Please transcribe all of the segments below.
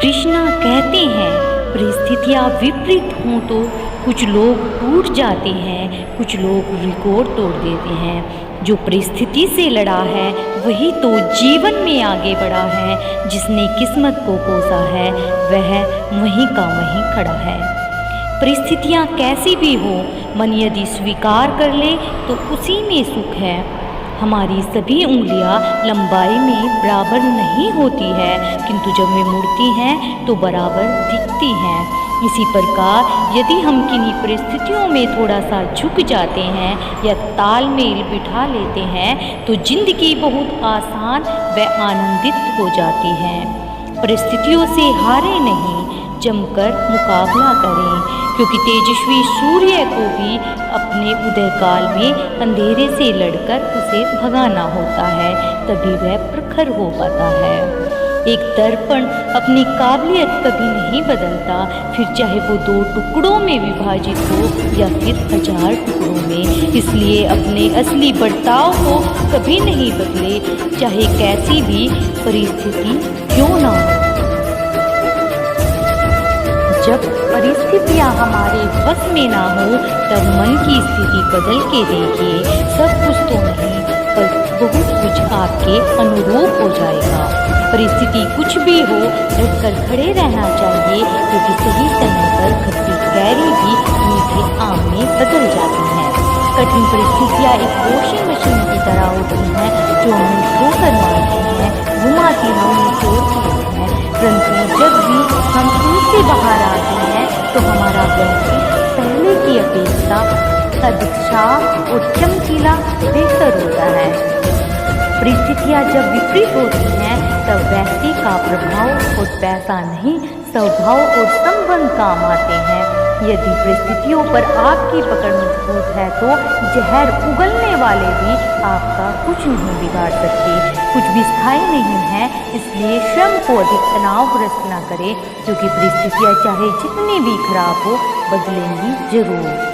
कृष्णा कहते हैं परिस्थितियाँ विपरीत हों तो कुछ लोग टूट जाते हैं, कुछ लोग रिकॉर्ड तोड़ देते हैं। जो परिस्थिति से लड़ा है वही तो जीवन में आगे बढ़ा है। जिसने किस्मत को कोसा है वह वहीं का वहीं खड़ा है। परिस्थितियाँ कैसी भी हो, मन यदि स्वीकार कर ले तो उसी में सुख है। हमारी सभी उंगलियां लंबाई में बराबर नहीं होती है, किंतु जब वे मुड़ती हैं तो बराबर दिखती हैं। इसी प्रकार यदि हम किन्हीं परिस्थितियों में थोड़ा सा झुक जाते हैं या तालमेल बिठा लेते हैं तो जिंदगी बहुत आसान व आनंदित हो जाती है। परिस्थितियों से हारे नहीं, जमकर मुकाबला करें, क्योंकि तेजस्वी सूर्य को भी अपने उदय काल में अंधेरे से लड़कर उसे भगाना होता है, तभी वह प्रखर हो पाता है। एक दर्पण अपनी काबिलियत कभी नहीं बदलता, फिर चाहे वो 2 टुकड़ों में विभाजित हो या फिर 1000 टुकड़ों में। इसलिए अपने असली बर्ताव को कभी नहीं बदले, चाहे कैसी भी परिस्थिति क्यों ना हो। जब परिस्थितियाँ हमारे बस में ना हो तब मन की स्थिति बदल के देखिए। सब कुछ तो नहीं पर बहुत कुछ आपके अनुरूप हो जाएगा। परिस्थिति कुछ भी हो डटकर खड़े रहना चाहिए, क्योंकि सही समय पर खट्टी कैरी भी मीठे आम में बदल जाती है। कठिन परिस्थितियाँ एक वॉशिंग मशीन की तरह होती हैं जो हमें ठोकर मारती हैं, घुमाती हमें तोड़ती हैं, परंतु जब भी हम उनसे बाहर आते हैं तो हमारा व्यक्ति पहले की अपेक्षा अधिक साफ और चमकीला बेहतर होता है। परिस्थितियाँ जब विपरीत होती हैं तब व्यक्ति का प्रभाव और पैसा नहीं, स्वभाव और संबंध काम आते हैं। यदि परिस्थितियों पर आपकी पकड़ मजबूत है तो जहर उगलने वाले भी आपका कुछ नहीं बिगाड़ सकते। कुछ भी स्थायी नहीं है, इसलिए स्वयं को अधिक तनावग्रस्त न करें, क्योंकि परिस्थितियाँ चाहे जितनी भी खराब हो बदलेंगी जरूर।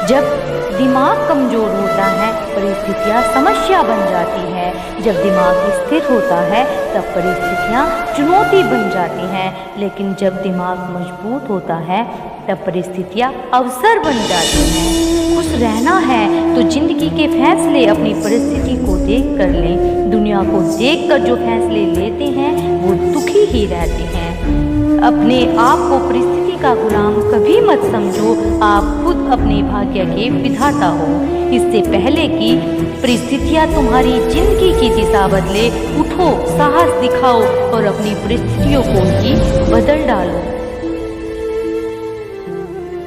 जब दिमाग कमज़ोर होता है परिस्थितियाँ समस्या बन जाती है, जब दिमाग स्थिर होता है तब परिस्थितियाँ चुनौती बन जाती हैं, लेकिन जब दिमाग मजबूत होता है तब परिस्थितियाँ अवसर बन जाती हैं। खुश रहना है तो जिंदगी के फैसले अपनी परिस्थिति को देख कर लें। दुनिया को देख कर जो फैसले लेते हैं वो दुखी ही रहते हैं। अपने आप को परिस्थिति का गुलाम कभी मत समझो, आप खुद अपने भाग्य के विधाता हो। इससे पहले कि परिस्थितियाँ तुम्हारी जिंदगी की दिशा बदले, उठो, साहस दिखाओ और अपनी परिस्थितियों को ही बदल डालो।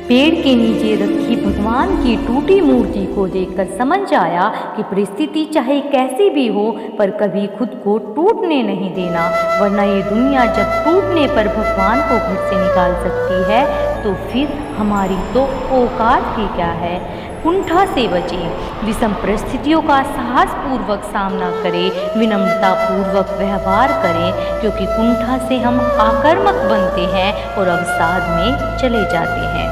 पेड़ के नीचे रखी भगवान की टूटी मूर्ति को देखकर समझ आया कि परिस्थिति चाहे कैसी भी हो पर कभी खुद को टूटने नहीं देना, वरना ये दुनिया जब टूटने पर भगवान को घर से निकाल सकती है तो फिर हमारी तो औकात ही क्या है। कुंठा से बचें, विषम परिस्थितियों का साहसपूर्वक सामना करें, विनम्रतापूर्वक व्यवहार करें, क्योंकि कुंठा से हम आक्रामक बनते हैं और अवसाद में चले जाते हैं।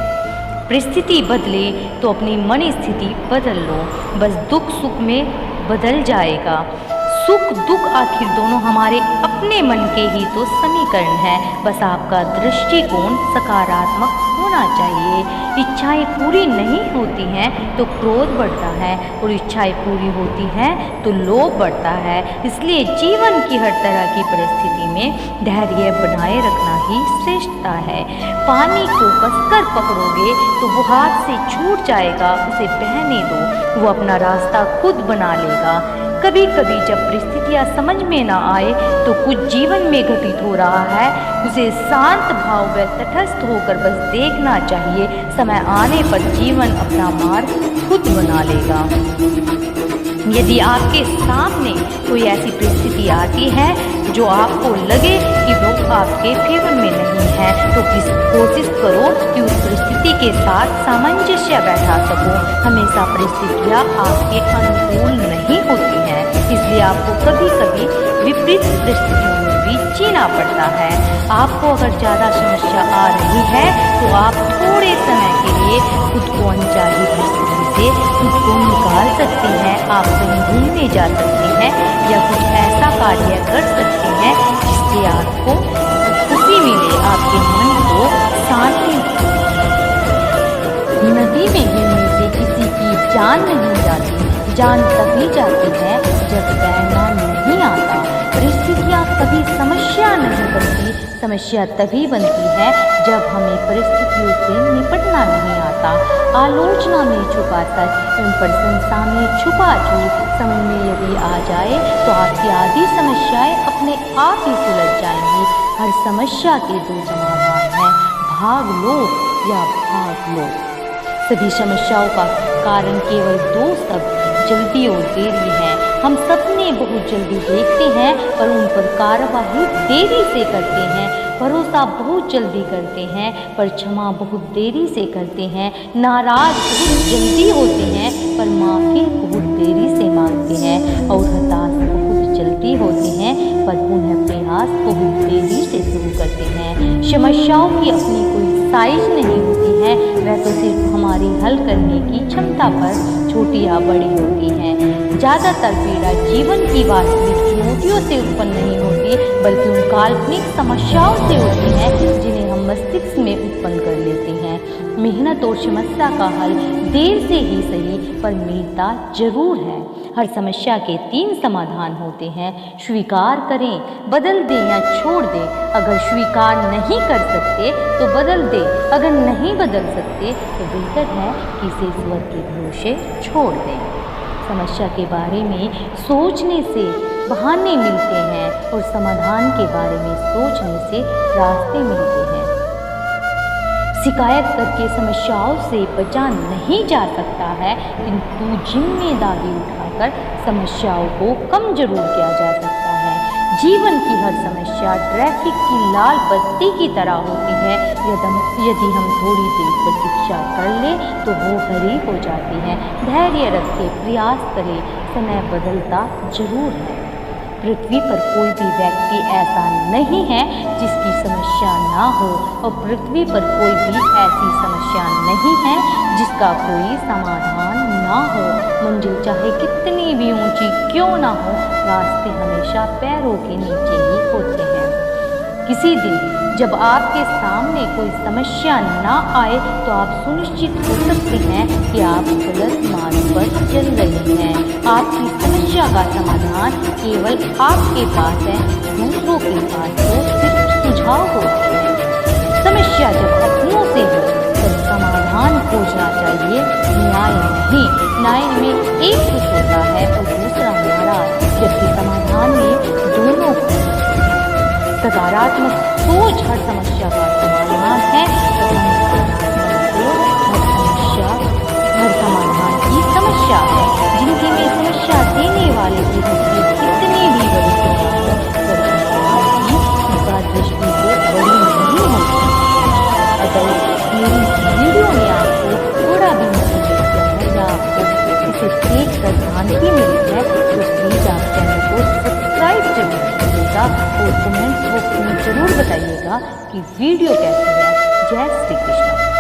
परिस्थिति बदले तो अपनी मन स्थिति बदल लो, बस दुख सुख में बदल जाएगा। सुख दुख आखिर दोनों हमारे अपने मन के ही तो समीकरण है, बस आपका दृष्टिकोण सकारात्मक होना चाहिए। इच्छाएं पूरी नहीं होती हैं तो क्रोध बढ़ता है और इच्छाएं पूरी होती हैं तो लोभ बढ़ता है। इसलिए जीवन की हर तरह की परिस्थिति में धैर्य बनाए रखना ही श्रेष्ठता है। पानी को कसकर पकड़ोगे तो वो हाथ से छूट जाएगा, उसे बहने दो, वो अपना रास्ता खुद बना लेगा। कभी कभी जब परिस्थितियाँ समझ में ना आए तो कुछ जीवन में घटित हो रहा है उसे शांत भाव व तटस्थ होकर बस देखना चाहिए। समय आने पर जीवन अपना मार्ग खुद बना लेगा। यदि आपके सामने कोई ऐसी परिस्थिति आती है जो आपको लगे कि वो आपके फेवर में नहीं है तो कोशिश करो कि उस परिस्थिति के साथ सामंजस्य बैठा सको। हमेशा परिस्थितियाँ आपके अनुकूल नहीं होती हैं, इसलिए आपको कभी कभी विपरीत परिस्थितियों में भी जीना पड़ता है। आपको अगर ज़्यादा समस्या आ रही है तो आप थोड़े समय के लिए खुद को अनचाही परिस्थिति से खुद को निकाल सकते हैं। आप कहीं घूमने जा सकते हैं या कुछ ऐसा कार्य कर सकते हैं जिससे आपको खुशी जान नहीं जाती। जान तभी जाती है जब तैरना नहीं आता। परिस्थितियाँ कभी समस्या नहीं बनती, समस्या तभी बनती है जब हमें परिस्थितियों से निपटना नहीं आता। आलोचना में छुपा सच एवं प्रशंसा में छुपा झूठ समझ में यदि आ जाए तो आपकी आधी समस्याएं अपने आप ही सुलझ जाएंगी। हर समस्या के दो समाधान हैं, भाग लो या भाग लो। सभी समस्याओं का कारण केवल दो शब्द, जल्दी और देरी है। हम सपने बहुत जल्दी देखते हैं पर उन पर कार्रवाई देरी से करते हैं। भरोसा बहुत जल्दी करते हैं पर क्षमा बहुत देरी से करते हैं। नाराज बहुत जल्दी होते हैं पर माफ़ी बहुत देरी से मांगते हैं। और हताश बहुत जल्दी होते हैं पर पुनः प्रयास बहुत देरी से शुरू करते हैं। समस्याओं की अपनी कोई साइज नहीं होती है, वह तो सिर्फ हमारी हल करने की क्षमता पर छोटी या बड़ी होती है। ज़्यादातर पीड़ा जीवन की वास्तविक चुनौतियों से उत्पन्न नहीं होती बल्कि उन काल्पनिक समस्याओं से होती है जिन्हें हम मस्तिष्क में उत्पन्न कर लेते हैं। मेहनत और समस्या का हल देर से ही सही पर मिलता जरूर है। हर समस्या के 3 समाधान होते हैं, स्वीकार करें, बदल दें या छोड़ दें। अगर स्वीकार नहीं कर सकते तो बदल दें, अगर नहीं बदल सकते तो बेहतर है कि इसे ईश्वर के भरोसे छोड़ दें। समस्या के बारे में सोचने से बहाने मिलते हैं और समाधान के बारे में सोचने से रास्ते मिलते हैं। शिकायत करके समस्याओं से बचा नहीं जा सकता है किंतु जिम्मेदारी उठाकर समस्याओं को कम जरूर किया जा सकता है। जीवन की हर समस्या ट्रैफिक की लाल बत्ती की तरह होती है। यदि हम थोड़ी देर प्रतीक्षा कर लें तो वो हरी हो जाती है। धैर्य रखें, प्रयास करें, समय बदलता जरूर है। पृथ्वी पर कोई भी व्यक्ति ऐसा नहीं है जिसकी समस्या ना हो और पृथ्वी पर कोई भी ऐसी समस्या नहीं है जिसका कोई समाधान ना हो। मंजिल चाहे कितनी भी ऊंची क्यों ना हो, रास्ते हमेशा पैरों के नीचे ही होते हैं। किसी दिन जब आपके सामने कोई समस्या ना आए तो आप सुनिश्चित हो सकते हैं कि आप गलत मार्ग पर चल रहे हैं। आपकी समस्या का समाधान केवल आपके पास है, दूसरों के पास तो सिर्फ सुझाव होते हैं। समस्या जब अपनों से हो तब समाधान खोजना चाहिए, न्याय नहीं। न्याय में एक खुश होता है और दूसरा नाराज, जबकि समाधान में दोनों सकारात्मक सोच हर समस्या का समाधान है। हर समाधान की समस्या है। जिनके में समस्या देने वाले की तस्वीर कितनी भी बड़ी दृष्टि से बड़ी नहीं होती। अगर मेरी वीडियो में आपको थोड़ा भी मोटिवेट है या आपको इसे देख कर शांति मिली है तो प्लीज़ आप चैनल को सब्सक्राइब जरूर कीजिएगा और कमेंट्स बॉक्स में जरूर बताइएगा कि वीडियो कैसी है। जय श्री कृष्ण।